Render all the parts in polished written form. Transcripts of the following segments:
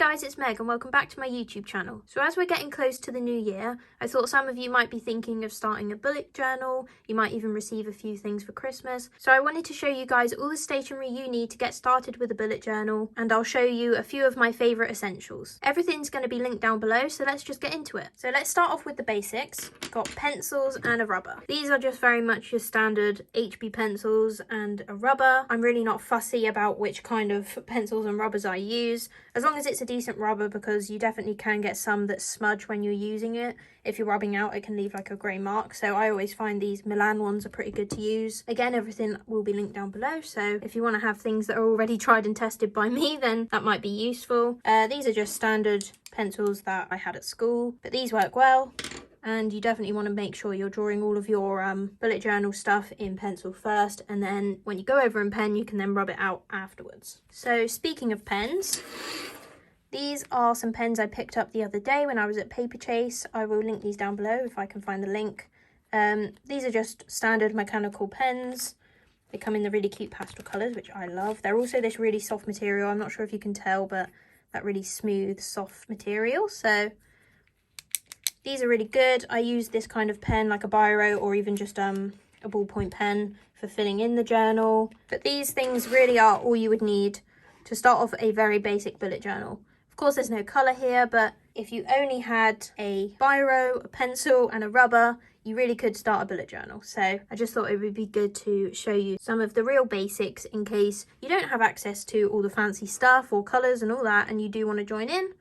guys, it's Meg and welcome back to my YouTube channel. So as we're getting close to the new year, I thought some of you might be thinking of starting a bullet journal. You might even receive a few things for Christmas. So I wanted to show you guys all the stationery you need to get started with a bullet journal, and I'll show you a few of my favourite essentials. Everything's going to be linked down below, so let's just get into it. So let's start off with the basics. Got pencils and a rubber. These are just very much your standard HB pencils and a rubber. I'm really not fussy about which kind of pencils and rubbers I use, as long as it's a decent rubber, because you definitely can get some that smudge when you're using it. If you're rubbing out, it can leave like a grey mark, so I always find these Milan ones are pretty good to use. Again, everything will be linked down below, so if you want to have things that are already tried and tested by me, then that might be useful. These are just standard pencils that I had at school, but these work well. And you definitely want to make sure you're drawing all of your bullet journal stuff in pencil first, and then when you go over in pen, you can then rub it out afterwards. So speaking of pens, these are some pens I picked up the other day when I was at Paperchase. I will link these down below if I can find the link. These are just standard mechanical pens. They come in the really cute pastel colours, which I love. They're also this really soft material. I'm not sure if you can tell, but that really smooth, soft material. So these are really good. I use this kind of pen, like a biro or even just a ballpoint pen, for filling in the journal. But these things really are all you would need to start off a very basic bullet journal. Of course, there's no colour here, but if you only had a biro, a pencil and a rubber, you really could start a bullet journal. So I just thought it would be good to show you some of the real basics in case you don't have access to all the fancy stuff or colours and all that, and you do want to join in.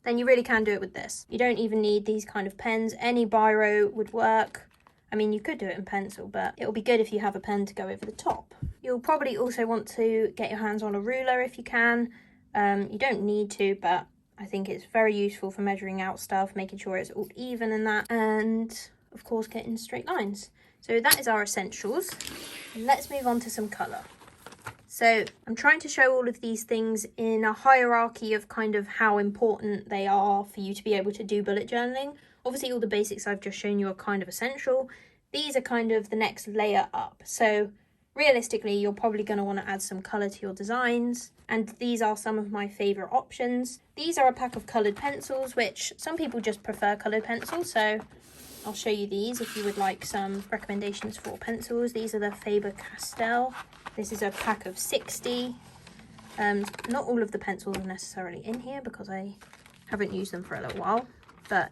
Then you really can do it with this. You don't even need these kind of pens. Any biro would work. I mean, you could do it in pencil, but it'll be good if you have a pen to go over the top. You'll probably also want to get your hands on a ruler if you can. You don't need to, but I think it's very useful for measuring out stuff, making sure it's all even and that, and of course getting straight lines. So that is our essentials. Let's move on to some colour. So I'm trying to show all of these things in a hierarchy of kind of how important they are for you to be able to do bullet journaling. Obviously all the basics I've just shown you are kind of essential. These are kind of the next layer up. So realistically, you're probably going to want to add some colour to your designs. And these are some of my favourite options. These are a pack of coloured pencils, which some people just prefer coloured pencils. So I'll show you these if you would like some recommendations for pencils. These are the Faber-Castell. This is a pack of 60. Not all of the pencils are necessarily in here because I haven't used them for a little while, but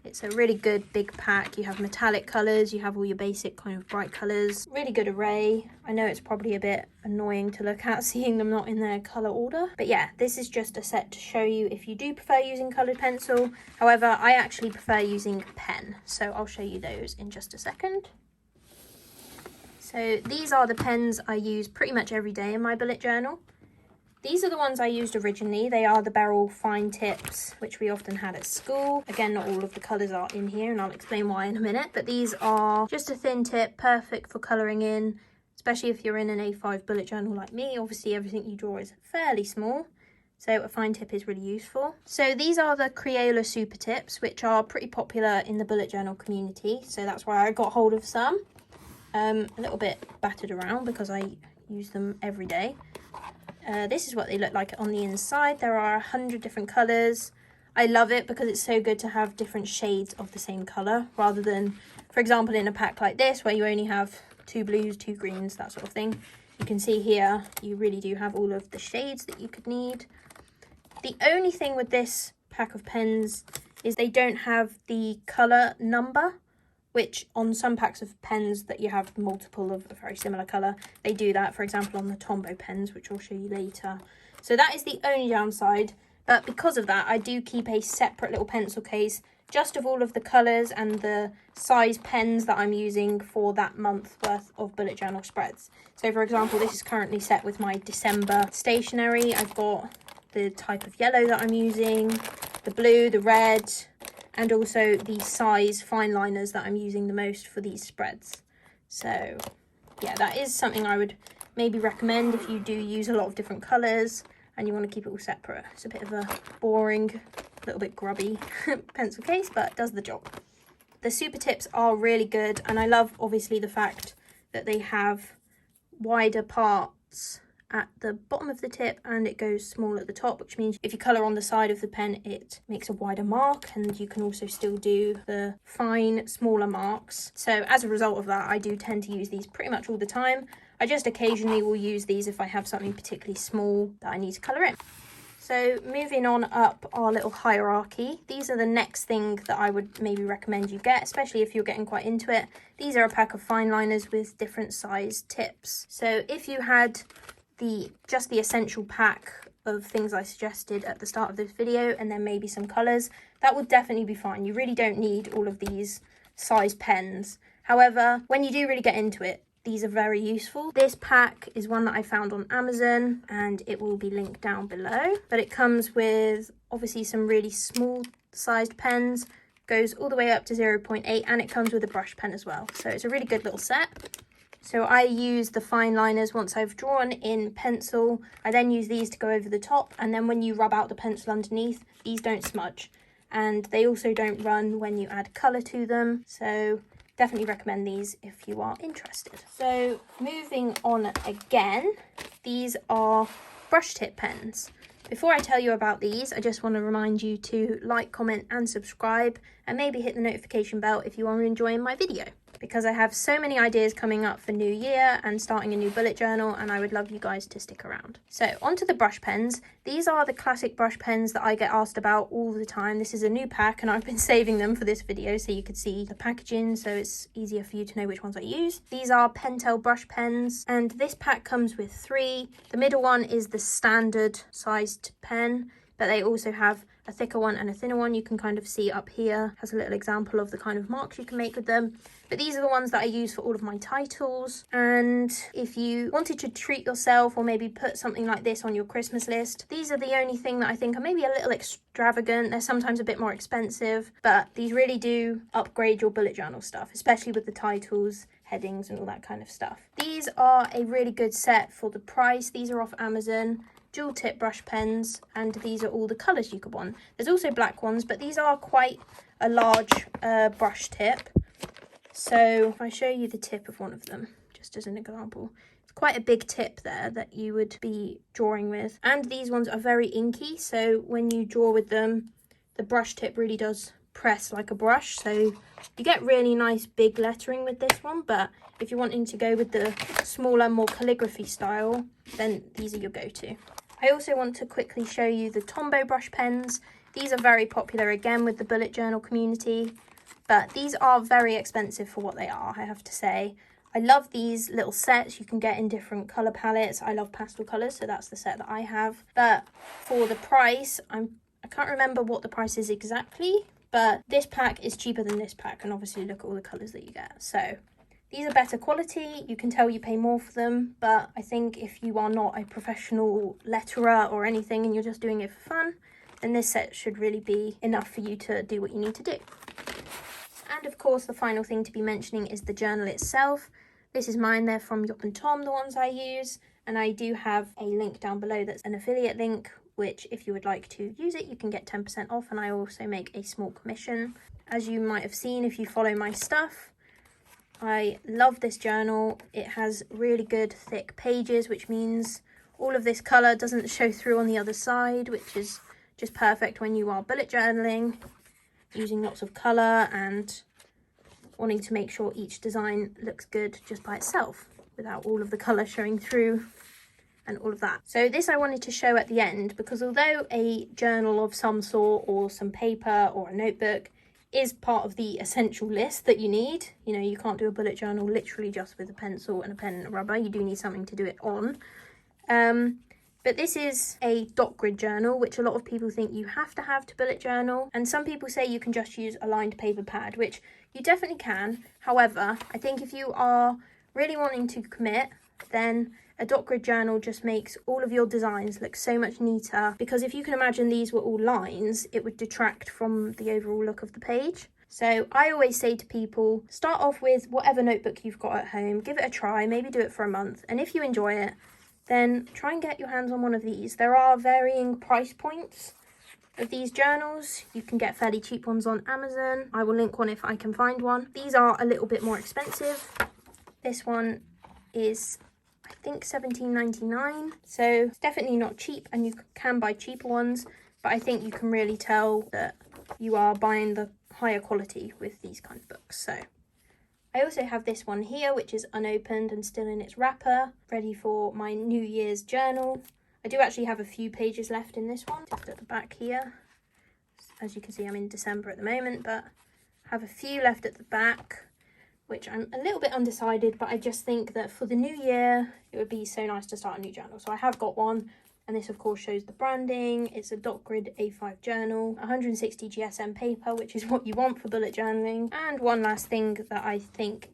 it's a really good big pack. You have metallic colours, you have all your basic kind of bright colours. Really good array. I know it's probably a bit annoying to look at seeing them not in their colour order, but yeah, this is just a set to show you if you do prefer using coloured pencil. However, I actually prefer using pen, so I'll show you those in just a second. So these are the pens I use pretty much every day in my bullet journal. These are the ones I used originally. They are the Beryl fine tips, which we often had at school. Again, not all of the colours are in here, and I'll explain why in a minute. But these are just a thin tip, perfect for colouring in, especially if you're in an A5 bullet journal like me. Obviously, everything you draw is fairly small, so a fine tip is really useful. So these are the Crayola super tips, which are pretty popular in the bullet journal community. So that's why I got hold of some. A little bit battered around because I use them every day. This is what they look like on the inside. There are 100 different colours. I love it because it's so good to have different shades of the same colour, rather than, for example, in a pack like this where you only have 2 blues, 2 greens, that sort of thing. You can see here you really do have all of the shades that you could need. The only thing with this pack of pens is they don't have the colour number, which on some packs of pens that you have multiple of a very similar colour, they do that, for example, on the Tombow pens, which I'll show you later. So that is the only downside, but because of that, I do keep a separate little pencil case just of all of the colours and the size pens that I'm using for that month worth of bullet journal spreads. So for example, this is currently set with my December stationery. I've got the type of yellow that I'm using, the blue, the red, and also the size fine liners that I'm using the most for these spreads. So yeah, that is something I would maybe recommend if you do use a lot of different colours and you want to keep it all separate. It's a bit of a boring, little bit grubby pencil case, but it does the job. The super tips are really good, and I love obviously the fact that they have wider parts at the bottom of the tip and it goes small at the top, which means if you colour on the side of the pen, it makes a wider mark, and you can also still do the fine, smaller marks. So as a result of that, I do tend to use these pretty much all the time. I just occasionally will use these if I have something particularly small that I need to colour in. So moving on up our little hierarchy, these are the next thing that I would maybe recommend you get, especially if you're getting quite into it. These are a pack of fine liners with different size tips. So if you had just the essential pack of things I suggested at the start of this video and then maybe some colours, that would definitely be fine. You really don't need all of these size pens. However, when you do really get into it, these are very useful. This pack is one that I found on Amazon and it will be linked down below. But it comes with obviously some really small sized pens, goes all the way up to 0.8, and it comes with a brush pen as well. So it's a really good little set. So I use the fine liners once I've drawn in pencil. I then use these to go over the top, and then when you rub out the pencil underneath, these don't smudge. And they also don't run when you add colour to them. So definitely recommend these if you are interested. So moving on again, these are brush tip pens. Before I tell you about these, I just want to remind you to like, comment and subscribe, and maybe hit the notification bell if you are enjoying my video, because I have so many ideas coming up for New Year and starting a new bullet journal, and I would love you guys to stick around. So onto the brush pens. These are the classic brush pens that I get asked about all the time. This is a new pack and I've been saving them for this video so you could see the packaging, so it's easier for you to know which ones I use. These are Pentel brush pens, and this pack comes with 3. The middle one is the standard sized pen, but they also have a thicker one and a thinner one. You can kind of see up here, has a little example of the kind of marks you can make with them. But these are the ones that I use for all of my titles. And if you wanted to treat yourself or maybe put something like this on your Christmas list, these are the only thing that I think are maybe a little extravagant. They're sometimes a bit more expensive, but these really do upgrade your bullet journal stuff, especially with the titles, headings and all that kind of stuff. These are a really good set for the price. These are off Amazon. Dual tip brush pens, and these are all the colours you could want. There's also black ones, but these are quite a large brush tip. So if I show you the tip of one of them, just as an example, it's quite a big tip there that you would be drawing with. And these ones are very inky, so when you draw with them, the brush tip really does press like a brush. So you get really nice big lettering with this one, but if you're wanting to go with the smaller, more calligraphy style, then these are your go-to. I also want to quickly show you the Tombow brush pens. These are very popular again with the bullet journal community, but these are very expensive for what they are, I have to say. I love these little sets you can get in different colour palettes. I love pastel colours, so that's the set that I have. But for the price, I can't remember what the price is exactly, but this pack is cheaper than this pack, and obviously look at all the colours that you get. So these are better quality. You can tell you pay more for them, but I think if you are not a professional letterer or anything and you're just doing it for fun, then this set should really be enough for you to do what you need to do. And of course, the final thing to be mentioning is the journal itself. This is mine. They're from Yop and Tom, the ones I use, and I do have a link down below that's an affiliate link, which if you would like to use it, you can get 10% off, and I also make a small commission. As you might have seen if you follow my stuff, I love this journal. It has really good thick pages, which means all of this colour doesn't show through on the other side, which is just perfect when you are bullet journaling, using lots of colour and wanting to make sure each design looks good just by itself without all of the colour showing through and all of that. So this I wanted to show at the end, because although a journal of some sort or some paper or a notebook is part of the essential list that you need, you know, you can't do a bullet journal literally just with a pencil and a pen and a rubber. You do need something to do it on. But this is a dot grid journal, which a lot of people think you have to bullet journal. And some people say you can just use a lined paper pad, which you definitely can. However, I think if you are really wanting to commit, then a dot grid journal just makes all of your designs look so much neater, because if you can imagine these were all lines, it would detract from the overall look of the page. So I always say to people, start off with whatever notebook you've got at home, give it a try, maybe do it for a month, and if you enjoy it, then try and get your hands on one of these. There are varying price points of these journals. You can get fairly cheap ones on Amazon. I will link one if I can find one. These are a little bit more expensive. This one is, I think £17.99. So it's definitely not cheap, and you can buy cheaper ones, but I think you can really tell that you are buying the higher quality with these kind of books. So I also have this one here, which is unopened and still in its wrapper, ready for my New Year's journal. I do actually have a few pages left in this one, just at the back here. As you can see, I'm in December at the moment, but I have a few left at the back, which I'm a little bit undecided, but I just think that for the new year, it would be so nice to start a new journal. So I have got one, and this of course shows the branding. It's a dot grid A5 journal, 160 GSM paper, which is what you want for bullet journaling. And one last thing that I think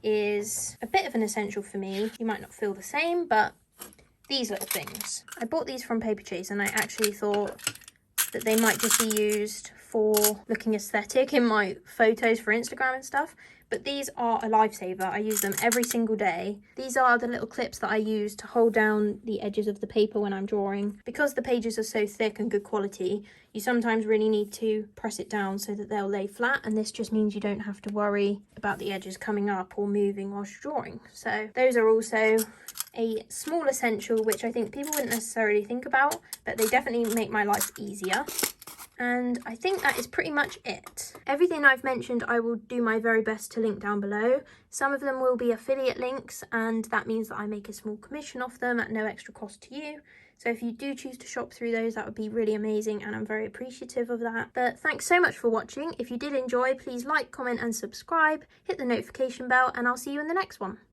is a bit of an essential for me, you might not feel the same, but these little things. I bought these from Paperchase, and I actually thought that they might just be used for looking aesthetic in my photos for Instagram and stuff, but these are a lifesaver. I use them every single day. These are the little clips that I use to hold down the edges of the paper when I'm drawing. Because the pages are so thick and good quality, you sometimes really need to press it down so that they'll lay flat, and this just means you don't have to worry about the edges coming up or moving whilst you're drawing. So those are also a small essential, which I think people wouldn't necessarily think about, but they definitely make my life easier. And I think that is pretty much it. Everything I've mentioned, I will do my very best to link down below. Some of them will be affiliate links, and that means that I make a small commission off them at no extra cost to you. So if you do choose to shop through those, that would be really amazing, and I'm very appreciative of that. But thanks so much for watching. If you did enjoy, please like, comment and subscribe, hit the notification bell, and I'll see you in the next one.